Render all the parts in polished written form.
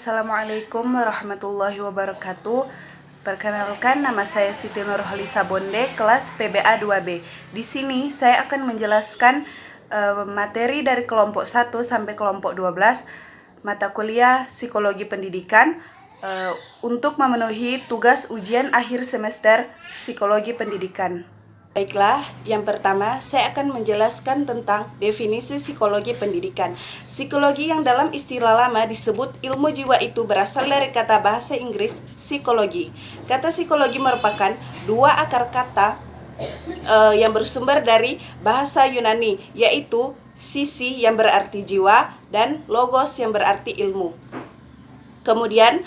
Assalamualaikum warahmatullahi wabarakatuh. Perkenalkan, nama saya Siti Nurholisa Bonde, kelas PBA 2B. Di sini saya akan menjelaskan materi dari kelompok 1 sampai kelompok 12 mata kuliah Psikologi Pendidikan untuk memenuhi tugas ujian akhir semester Psikologi Pendidikan. Baiklah, yang pertama saya akan menjelaskan tentang definisi psikologi pendidikan. Psikologi yang dalam istilah lama disebut ilmu jiwa itu berasal dari kata bahasa Inggris psikologi. Kata psikologi merupakan dua akar kata yang bersumber dari bahasa Yunani, yaitu sisi yang berarti jiwa dan logos yang berarti ilmu. Kemudian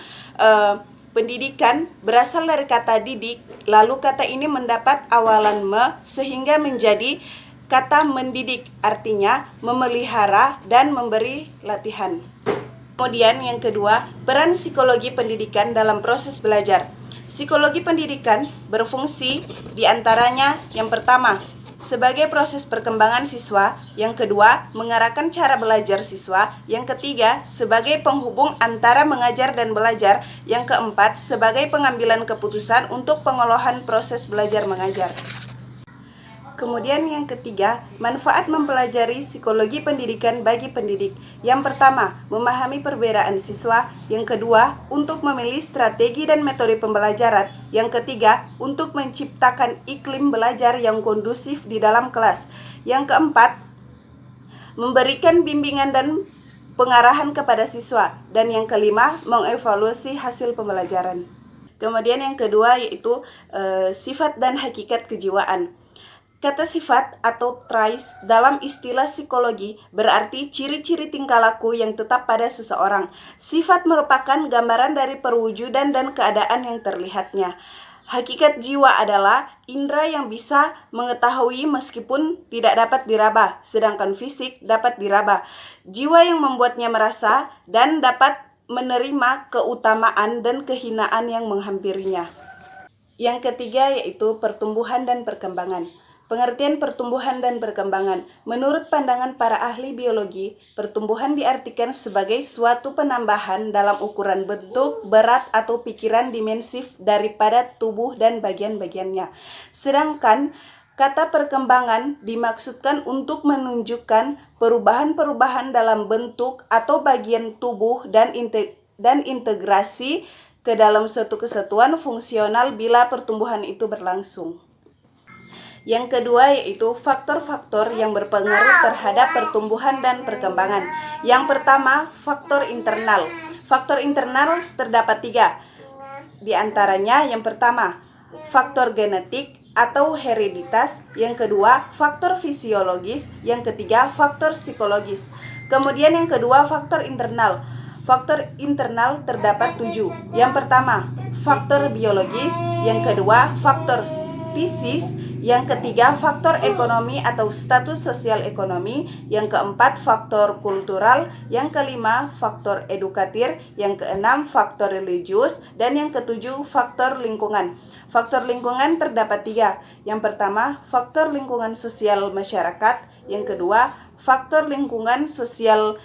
pendidikan berasal dari kata didik, lalu kata ini mendapat awalan me sehingga menjadi kata mendidik, artinya memelihara dan memberi latihan. Kemudian yang kedua, peran psikologi pendidikan dalam proses belajar. Psikologi pendidikan berfungsi diantaranya yang pertama, sebagai proses perkembangan siswa, yang kedua, mengarahkan cara belajar siswa, yang ketiga, sebagai penghubung antara mengajar dan belajar, yang keempat, sebagai pengambilan keputusan untuk pengolahan proses belajar mengajar. Kemudian yang ketiga, manfaat mempelajari psikologi pendidikan bagi pendidik. Yang pertama, memahami perbedaan siswa. Yang kedua, untuk memilih strategi dan metode pembelajaran. Yang ketiga, untuk menciptakan iklim belajar yang kondusif di dalam kelas. Yang keempat, memberikan bimbingan dan pengarahan kepada siswa. Dan yang kelima, mengevaluasi hasil pembelajaran. Kemudian yang kedua yaitu sifat dan hakikat kejiwaan. Kata sifat atau traits dalam istilah psikologi berarti ciri-ciri tingkah laku yang tetap pada seseorang. Sifat merupakan gambaran dari perwujudan dan keadaan yang terlihatnya. Hakikat jiwa adalah indera yang bisa mengetahui meskipun tidak dapat diraba, sedangkan fisik dapat diraba. Jiwa yang membuatnya merasa dan dapat menerima keutamaan dan kehinaan yang menghampirinya. Yang ketiga yaitu pertumbuhan dan perkembangan. Pengertian pertumbuhan dan perkembangan. Menurut pandangan para ahli biologi, pertumbuhan diartikan sebagai suatu penambahan dalam ukuran bentuk, berat, atau pikiran dimensif daripada tubuh dan bagian-bagiannya. Sedangkan kata perkembangan dimaksudkan untuk menunjukkan perubahan-perubahan dalam bentuk atau bagian tubuh dan integrasi ke dalam suatu kesatuan fungsional bila pertumbuhan itu berlangsung. Yang kedua yaitu faktor-faktor yang berpengaruh terhadap pertumbuhan dan perkembangan. Yang pertama, faktor internal. Faktor internal terdapat 3. Di antaranya yang pertama, faktor genetik atau hereditas. Yang kedua, faktor fisiologis. Yang ketiga, faktor psikologis. Kemudian yang kedua, faktor internal. Faktor internal terdapat 7. Yang pertama, faktor biologis. Yang kedua, faktor psikis. Yang ketiga, faktor ekonomi atau status sosial ekonomi. Yang keempat, faktor kultural. Yang kelima, faktor edukatif. Yang keenam, faktor religius. Dan yang ketujuh, faktor lingkungan. Faktor lingkungan terdapat 3. Yang pertama, faktor lingkungan sosial masyarakat. Yang kedua, faktor lingkungan sosial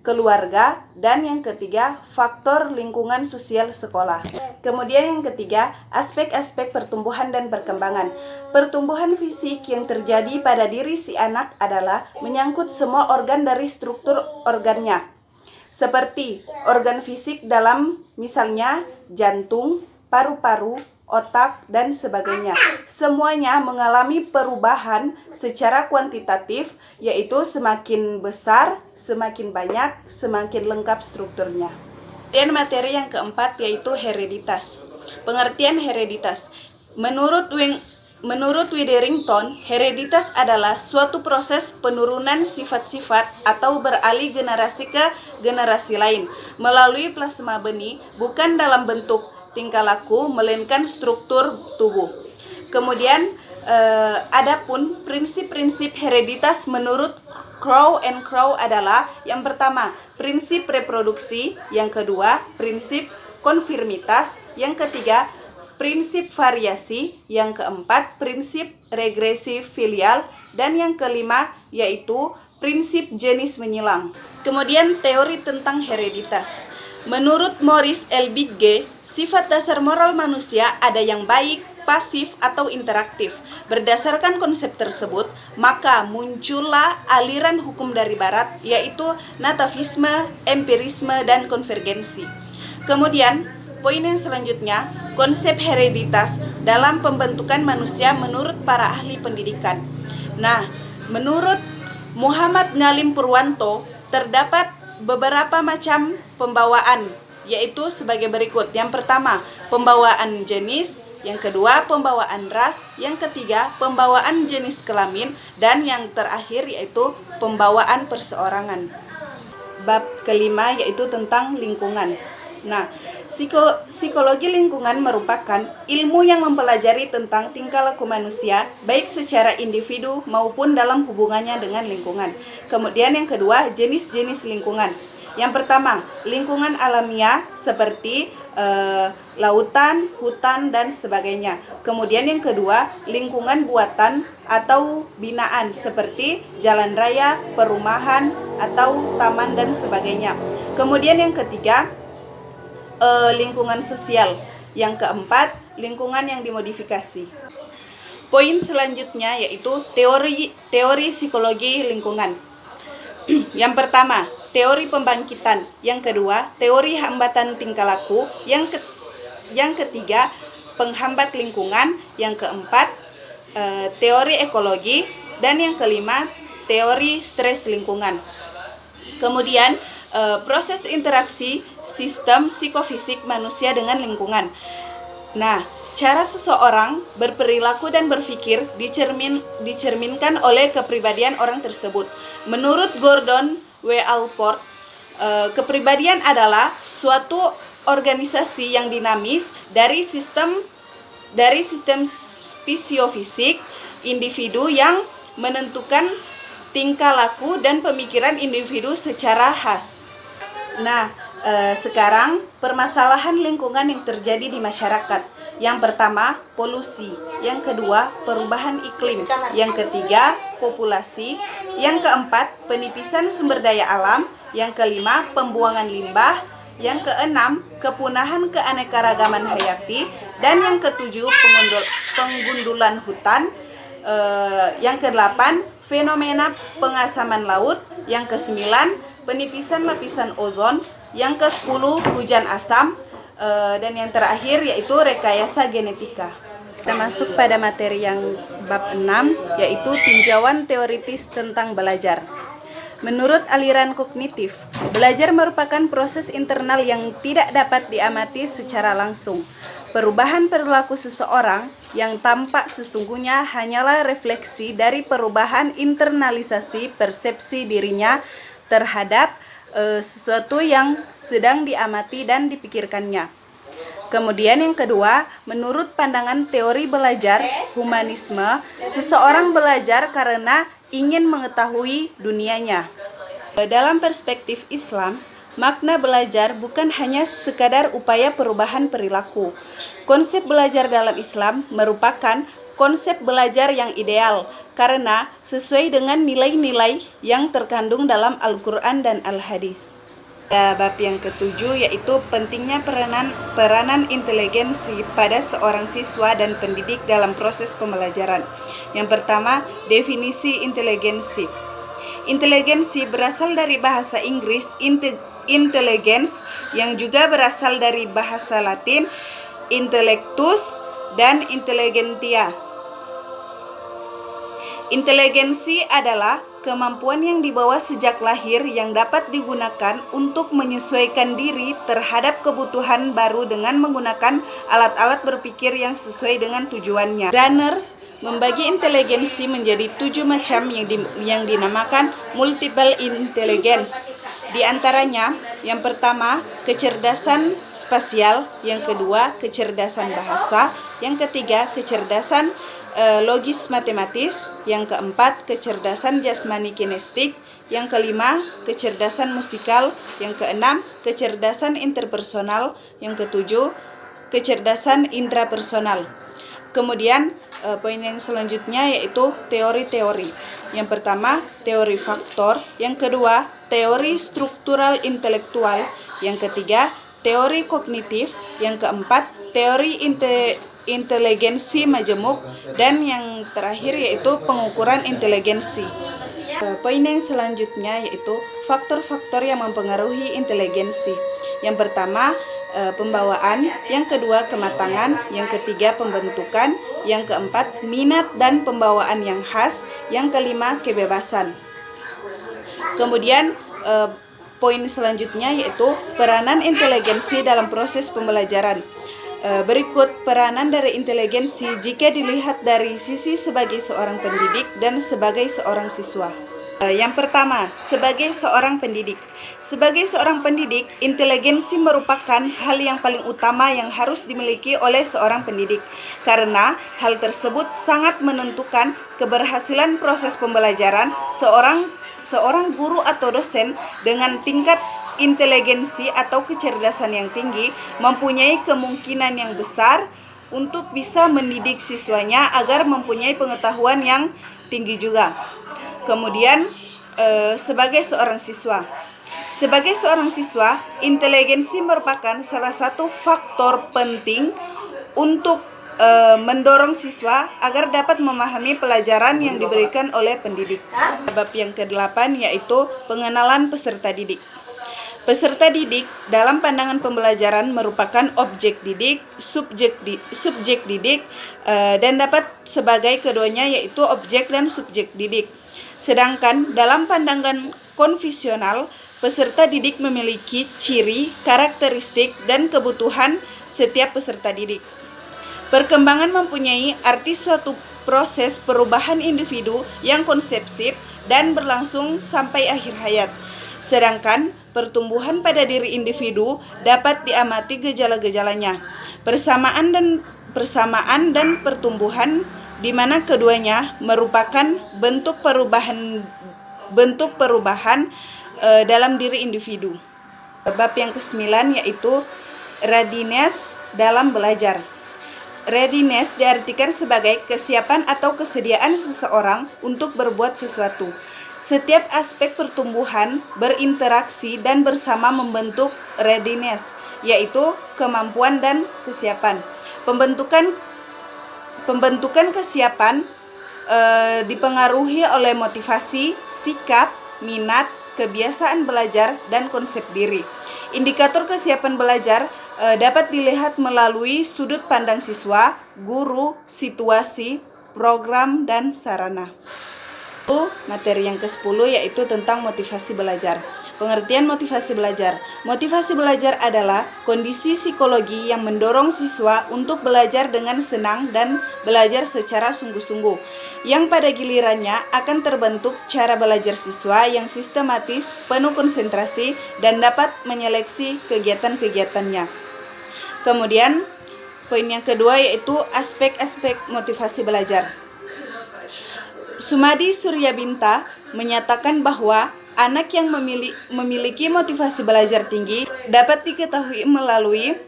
keluarga, dan yang ketiga, faktor lingkungan sosial sekolah. Kemudian yang ketiga, aspek-aspek pertumbuhan dan perkembangan. Pertumbuhan fisik yang terjadi pada diri si anak adalah menyangkut semua organ dari struktur organnya. Seperti organ fisik dalam misalnya jantung, paru-paru, otak, dan sebagainya. Semuanya mengalami perubahan secara kuantitatif, yaitu semakin besar, semakin banyak, semakin lengkap strukturnya. Dan materi yang keempat yaitu hereditas. Pengertian hereditas. Menurut Witherington, hereditas adalah suatu proses penurunan sifat-sifat atau beralih generasi ke generasi lain melalui plasma benih, bukan dalam bentuk tingkah laku, melainkan struktur tubuh. Kemudian adapun prinsip-prinsip hereditas menurut Crow and Crow adalah yang pertama, prinsip reproduksi, yang kedua, prinsip konfirmitas, yang ketiga, prinsip variasi, yang keempat, prinsip regresi filial, dan yang kelima yaitu prinsip jenis menyilang. Kemudian teori tentang hereditas. Menurut Maurice L. Bigge, sifat dasar moral manusia ada yang baik, pasif, atau interaktif. Berdasarkan konsep tersebut, maka muncullah aliran hukum dari Barat, yaitu nativisme, empirisme, dan konvergensi. Kemudian, poin yang selanjutnya, konsep hereditas dalam pembentukan manusia menurut para ahli pendidikan. Nah, menurut Muhammad Ngalim Purwanto, terdapat beberapa macam pembawaan, yaitu sebagai berikut. Yang pertama, pembawaan jenis. Yang kedua, pembawaan ras. Yang ketiga, pembawaan jenis kelamin. Dan yang terakhir yaitu pembawaan perseorangan. Bab kelima yaitu tentang lingkungan. Nah, psikologi lingkungan merupakan ilmu yang mempelajari tentang tingkah laku manusia, baik secara individu maupun dalam hubungannya dengan lingkungan. Kemudian yang kedua, jenis-jenis lingkungan. Yang pertama, lingkungan alamiah seperti lautan, hutan, dan sebagainya. Kemudian yang kedua, lingkungan buatan atau binaan seperti jalan raya, perumahan, atau taman, dan sebagainya. Kemudian yang ketiga, lingkungan sosial. Yang keempat, lingkungan yang dimodifikasi. Poin selanjutnya yaitu teori psikologi lingkungan. Yang pertama, teori pembangkitan. Yang kedua, teori hambatan tingkah laku. Yang ketiga, penghambat lingkungan. Yang keempat, teori ekologi. Dan yang kelima, teori stres lingkungan. Kemudian, proses interaksi sistem psikofisik manusia dengan lingkungan. Nah, cara seseorang berperilaku dan berpikir dicerminkan oleh kepribadian orang tersebut. Menurut Gordon W. Allport, kepribadian adalah suatu organisasi yang dinamis dari sistem fisiofisik individu yang menentukan tingkah laku dan pemikiran individu secara khas. Nah, sekarang permasalahan lingkungan yang terjadi di masyarakat. Yang pertama, polusi. Yang kedua, perubahan iklim. Yang ketiga, populasi. Yang keempat, penipisan sumber daya alam. Yang kelima, pembuangan limbah. Yang keenam, kepunahan keanekaragaman hayati. Dan yang ketujuh, penggundulan hutan. Yang kedelapan, fenomena pengasaman laut. Yang kesembilan, penipisan lapisan ozon. Yang ke-10, hujan asam. Dan yang terakhir yaitu rekayasa genetika. Kita masuk pada materi yang bab 6, yaitu tinjauan teoritis tentang belajar. Menurut aliran kognitif, belajar merupakan proses internal yang tidak dapat diamati secara langsung. Perubahan perilaku seseorang yang tampak sesungguhnya hanyalah refleksi dari perubahan internalisasi persepsi dirinya terhadap sesuatu yang sedang diamati dan dipikirkannya. Kemudian yang kedua, menurut pandangan teori belajar humanisme, seseorang belajar karena ingin mengetahui dunianya. Dalam perspektif Islam, makna belajar bukan hanya sekadar upaya perubahan perilaku. Konsep belajar dalam Islam merupakan konsep belajar yang ideal karena sesuai dengan nilai-nilai yang terkandung dalam Al-Quran dan Al-Hadis. Bab yang ketujuh yaitu pentingnya peranan inteligensi pada seorang siswa dan pendidik dalam proses pembelajaran. Yang pertama, definisi inteligensi. Inteligensi berasal dari bahasa Inggris intelligence yang juga berasal dari bahasa Latin intellectus dan intelligentsia. Inteligensi adalah kemampuan yang dibawa sejak lahir yang dapat digunakan untuk menyesuaikan diri terhadap kebutuhan baru dengan menggunakan alat-alat berpikir yang sesuai dengan tujuannya. Danner membagi inteligensi menjadi 7 macam yang dinamakan multiple intelligence. Di antaranya, yang pertama, kecerdasan spasial, yang kedua, kecerdasan bahasa, yang ketiga, kecerdasan logis matematis, yang keempat, kecerdasan jasmani kinestik, yang kelima, kecerdasan musikal, yang keenam, kecerdasan interpersonal, yang ketujuh, kecerdasan intrapersonal. Kemudian poin yang selanjutnya yaitu teori-teori. Yang pertama, teori faktor. Yang kedua, teori struktural intelektual. Yang ketiga, teori kognitif. Yang keempat, teori inteligensi majemuk. Dan yang terakhir yaitu pengukuran inteligensi. Poin yang selanjutnya yaitu faktor-faktor yang mempengaruhi inteligensi. Yang pertama, pembawaan, yang kedua kematangan, yang ketiga pembentukan, yang keempat minat dan pembawaan yang khas, yang kelima kebebasan. Kemudian poin selanjutnya yaitu peranan inteligensi dalam proses pembelajaran. Berikut peranan dari inteligensi jika dilihat dari sisi sebagai seorang pendidik dan sebagai seorang siswa. Yang pertama, sebagai seorang pendidik. Sebagai seorang pendidik, inteligensi merupakan hal yang paling utama yang harus dimiliki oleh seorang pendidik, karena hal tersebut sangat menentukan keberhasilan proses pembelajaran seorang guru atau dosen dengan tingkat inteligensi atau kecerdasan yang tinggi mempunyai kemungkinan yang besar untuk bisa mendidik siswanya agar mempunyai pengetahuan yang tinggi juga. Kemudian sebagai seorang siswa. Sebagai seorang siswa, inteligensi merupakan salah satu faktor penting untuk mendorong siswa agar dapat memahami pelajaran yang diberikan oleh pendidik. Bab yang ke-8 yaitu pengenalan peserta didik. Peserta didik dalam pandangan pembelajaran merupakan objek didik, subjek didik, dan dapat sebagai keduanya yaitu objek dan subjek didik. Sedangkan dalam pandangan konvensional, peserta didik memiliki ciri, karakteristik, dan kebutuhan setiap peserta didik. Perkembangan mempunyai arti suatu proses perubahan individu yang konsepsif dan berlangsung sampai akhir hayat. Sedangkan pertumbuhan pada diri individu dapat diamati gejala-gejalanya. Persamaan dan pertumbuhan di mana keduanya merupakan bentuk perubahan dalam diri individu. Bab yang ke-9 yaitu readiness dalam belajar. Readiness diartikan sebagai kesiapan atau kesediaan seseorang untuk berbuat sesuatu. Setiap aspek pertumbuhan berinteraksi dan bersama membentuk readiness, yaitu kemampuan dan kesiapan. Pembentukan kesiapan dipengaruhi oleh motivasi, sikap, minat, kebiasaan belajar, dan konsep diri. Indikator kesiapan belajar dapat dilihat melalui sudut pandang siswa, guru, situasi, program, dan sarana. Materi yang ke-10 yaitu tentang motivasi belajar. Pengertian motivasi belajar. Motivasi belajar adalah kondisi psikologi yang mendorong siswa untuk belajar dengan senang dan belajar secara sungguh-sungguh, yang pada gilirannya akan terbentuk cara belajar siswa yang sistematis, penuh konsentrasi, dan dapat menyeleksi kegiatan-kegiatannya. Kemudian, poin yang kedua yaitu aspek-aspek motivasi belajar. Sumadi Suryabinta menyatakan bahwa anak yang memiliki motivasi belajar tinggi dapat diketahui melalui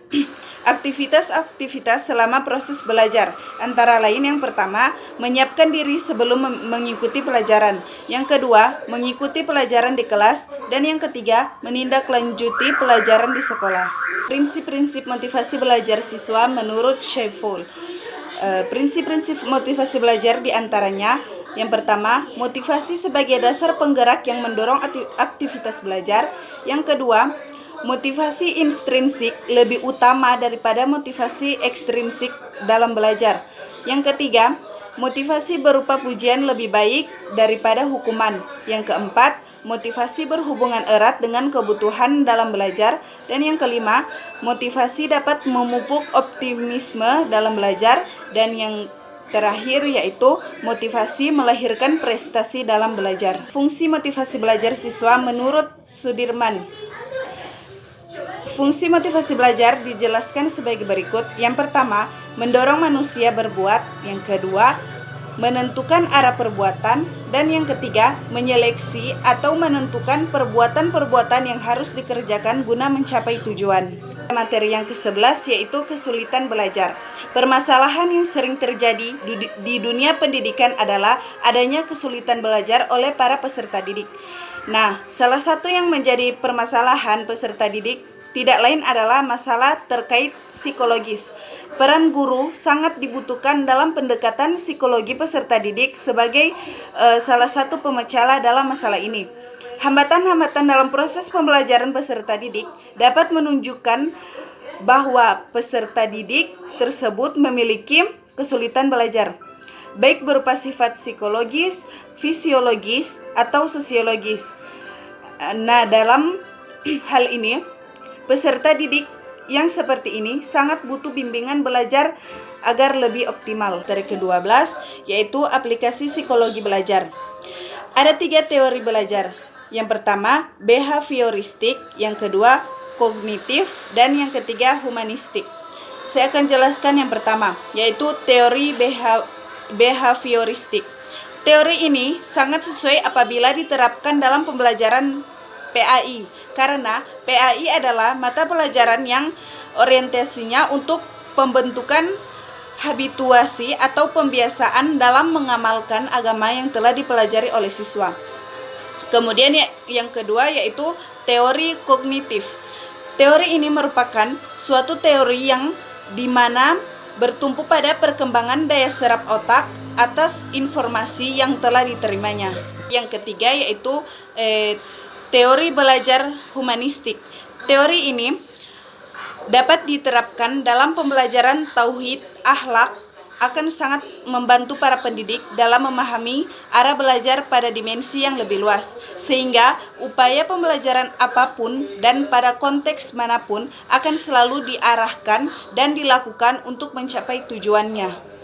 aktivitas-aktivitas selama proses belajar. Antara lain yang pertama, menyiapkan diri sebelum mengikuti pelajaran. Yang kedua, mengikuti pelajaran di kelas. Dan yang ketiga, menindaklanjuti pelajaran di sekolah. Prinsip-prinsip motivasi belajar siswa menurut Sheffield. Prinsip-prinsip motivasi belajar diantaranya: yang pertama, motivasi sebagai dasar penggerak yang mendorong aktivitas belajar. Yang kedua, motivasi intrinsik lebih utama daripada motivasi ekstrinsik dalam belajar. Yang ketiga, motivasi berupa pujian lebih baik daripada hukuman. Yang keempat, motivasi berhubungan erat dengan kebutuhan dalam belajar. Dan yang kelima, motivasi dapat memupuk optimisme dalam belajar. Dan yang terakhir yaitu motivasi melahirkan prestasi dalam belajar. Fungsi motivasi belajar siswa menurut Sudirman. Fungsi motivasi belajar dijelaskan sebagai berikut. Yang pertama, mendorong manusia berbuat. Yang kedua, menentukan arah perbuatan. Dan yang ketiga, menyeleksi atau menentukan perbuatan-perbuatan yang harus dikerjakan guna mencapai tujuan. Materi yang ke-11 yaitu kesulitan belajar. Permasalahan yang sering terjadi di dunia pendidikan adalah adanya kesulitan belajar oleh para peserta didik. Nah, salah satu yang menjadi permasalahan peserta didik tidak lain adalah masalah terkait psikologis. Peran guru sangat dibutuhkan dalam pendekatan psikologi peserta didik sebagai salah satu pemecah dalam masalah ini. Hambatan-hambatan dalam proses pembelajaran peserta didik dapat menunjukkan bahwa peserta didik tersebut memiliki kesulitan belajar, baik berupa sifat psikologis, fisiologis, atau sosiologis. Nah, dalam hal ini, peserta didik yang seperti ini sangat butuh bimbingan belajar agar lebih optimal. Materi ke-12 yaitu aplikasi psikologi belajar. Ada 3 teori belajar. Yang pertama, behavioristik, yang kedua, kognitif, dan yang ketiga, humanistik. Saya akan jelaskan yang pertama, yaitu teori behavioristik. Teori ini sangat sesuai apabila diterapkan dalam pembelajaran PAI, karena PAI adalah mata pelajaran yang orientasinya untuk pembentukan habituasi atau pembiasaan dalam mengamalkan agama yang telah dipelajari oleh siswa. Kemudian yang kedua yaitu teori kognitif. Teori ini merupakan suatu teori yang dimana bertumpu pada perkembangan daya serap otak atas informasi yang telah diterimanya. Yang ketiga yaitu teori belajar humanistik. Teori ini dapat diterapkan dalam pembelajaran tauhid, akhlak, akan sangat membantu para pendidik dalam memahami arah belajar pada dimensi yang lebih luas, sehingga upaya pembelajaran apapun dan pada konteks manapun akan selalu diarahkan dan dilakukan untuk mencapai tujuannya.